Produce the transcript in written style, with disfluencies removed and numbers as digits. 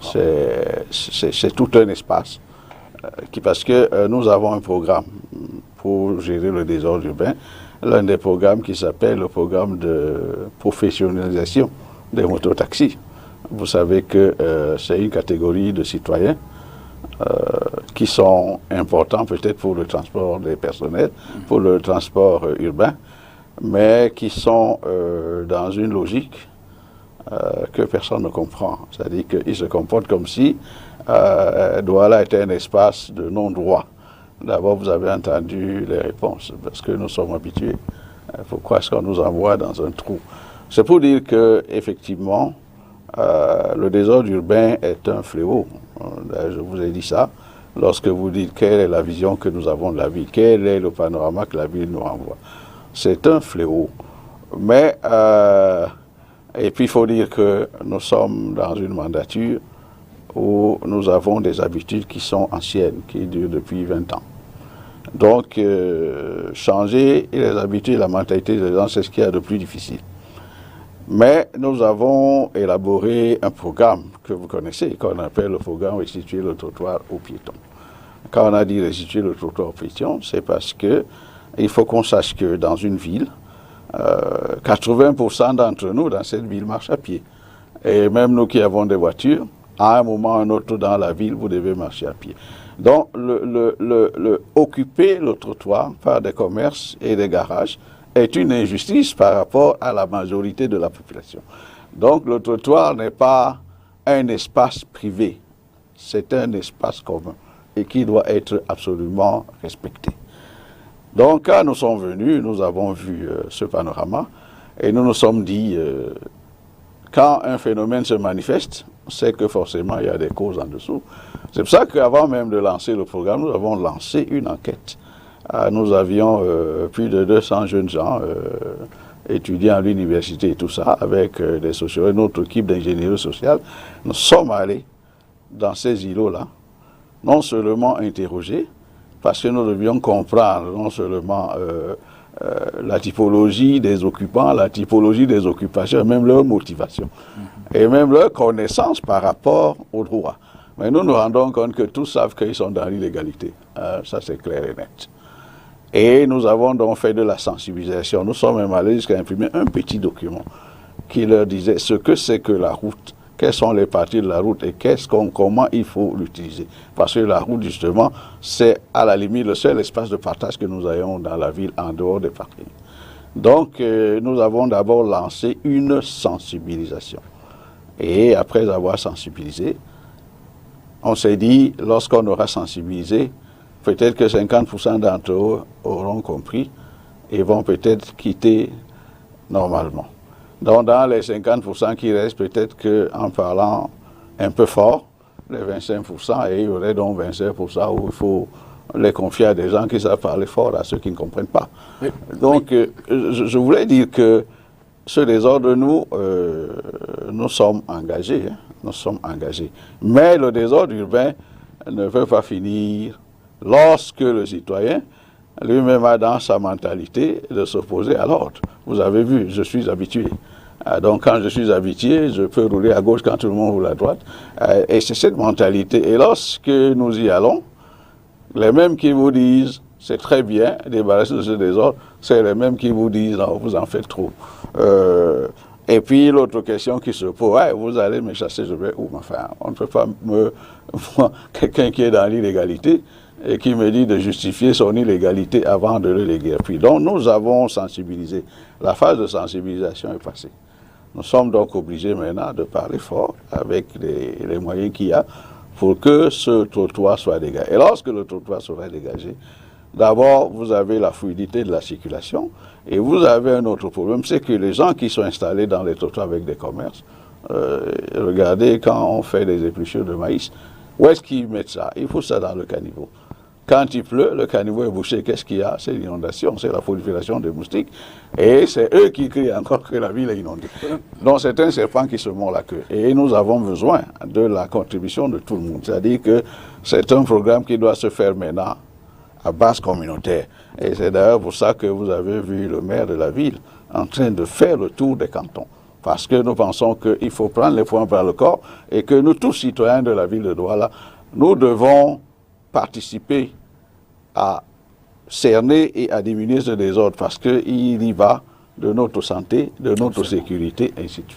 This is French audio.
C'est tout un espace. Parce que nous avons un programme pour gérer le désordre urbain, l'un des programmes qui s'appelle le programme de professionnalisation des mototaxis. Vous savez que c'est une catégorie de citoyens qui sont importants peut-être pour le transport des personnels, pour le transport urbain, mais qui sont dans une logique que personne ne comprend. C'est-à-dire qu'ils se comportent comme si Douala était un espace de non-droit. D'abord, vous avez entendu les réponses, parce que nous sommes habitués. Pourquoi est-ce qu'on nous envoie dans un trou? C'est pour dire qu'effectivement, le désordre urbain est un fléau. Je vous ai dit ça. Lorsque vous dites quelle est la vision que nous avons de la ville, quel est le panorama que la ville nous renvoie. C'est un fléau. Mais, et puis il faut dire que nous sommes dans une mandature où nous avons des habitudes qui sont anciennes, qui durent depuis 20 ans. Donc, changer les habitudes, la mentalité des gens, c'est ce qu'il y a de plus difficile. Mais nous avons élaboré un programme que vous connaissez, qu'on appelle le programme Restituer le trottoir aux piétons. Quand on a dit restituer le trottoir aux piétons, c'est parce qu'il faut qu'on sache que dans une ville, 80% d'entre nous dans cette ville marchent à pied. Et même nous qui avons des voitures, à un moment ou un autre dans la ville, vous devez marcher à pied. Donc, occuper le trottoir par des commerces et des garages est une injustice par rapport à la majorité de la population. Donc, le trottoir n'est pas un espace privé, c'est un espace commun et qui doit être absolument respecté. Donc, quand nous sommes venus, nous avons vu ce panorama et nous nous sommes dit, quand un phénomène se manifeste, c'est que forcément il y a des causes en dessous. C'est pour ça qu'avant même de lancer le programme, nous avons lancé une enquête. Nous avions plus de 200 jeunes gens étudiants à l'université et tout ça, avec des sociologues, notre équipe d'ingénierie sociale. Nous sommes allés dans ces îlots-là, non seulement interroger, parce que nous devions comprendre non seulement la typologie des occupants, la typologie des occupations, même leur motivation, et même leur connaissance par rapport au droit. Mais nous nous rendons compte que tous savent qu'ils sont dans l'illégalité. Ça, c'est clair et net. Et nous avons donc fait de la sensibilisation. Nous sommes même allés jusqu'à imprimer un petit document qui leur disait ce que c'est que la route, quelles sont les parties de la route et comment il faut l'utiliser. Parce que la route, justement, c'est à la limite le seul espace de partage que nous ayons dans la ville en dehors des parkings. Donc, nous avons d'abord lancé une sensibilisation. Et après avoir sensibilisé, on s'est dit, lorsqu'on aura sensibilisé, peut-être que 50% d'entre eux auront compris et vont peut-être quitter normalement. Donc dans les 50% qui restent, peut-être qu'en parlant un peu fort, les 25%, et il y aurait donc 25% où il faut les confier à des gens qui savent parler fort, à ceux qui ne comprennent pas. Oui. Donc je voulais dire que ce désordre, nous sommes engagés, hein, nous sommes engagés. Mais le désordre urbain ne peut pas finir lorsque le citoyen lui-même a dans sa mentalité de s'opposer à l'ordre. Vous avez vu, je suis habitué. Donc quand je suis habitué, je peux rouler à gauche quand tout le monde roule à droite. Et c'est cette mentalité. Et lorsque nous y allons, les mêmes qui vous disent, c'est très bien, débarrasser de ce désordre, c'est les mêmes qui vous disent, non, vous en faites trop. Et puis l'autre question qui se pose, ouais, vous allez me chasser, je vais où? Enfin, on ne peut pas quelqu'un qui est dans l'illégalité, et qui me dit de justifier son illégalité avant de le léguer. Puis donc nous avons sensibilisé. La phase de sensibilisation est passée. Nous sommes donc obligés maintenant de parler fort avec les moyens qu'il y a pour que ce trottoir soit dégagé. Et lorsque le trottoir sera dégagé, d'abord vous avez la fluidité de la circulation et vous avez un autre problème, c'est que les gens qui sont installés dans les trottoirs avec des commerces, regardez quand on fait des épluchures de maïs, où est-ce qu'ils mettent ça? Il faut ça dans le caniveau. Quand il pleut, le caniveau est bouché, qu'est-ce qu'il y a? C'est l'inondation, c'est la prolifération des moustiques. Et c'est eux qui crient encore que la ville est inondée. Donc c'est un serpent qui se mord la queue. Et nous avons besoin de la contribution de tout le monde. C'est-à-dire que c'est un programme qui doit se faire maintenant à base communautaire. Et c'est d'ailleurs pour ça que vous avez vu le maire de la ville en train de faire le tour des cantons parce que nous pensons qu'il faut prendre les points par le corps et que nous, tous citoyens de la ville de Douala, nous devons participer à cerner et à diminuer ce désordre parce qu'il y va de notre santé, de notre sécurité, ainsi de suite.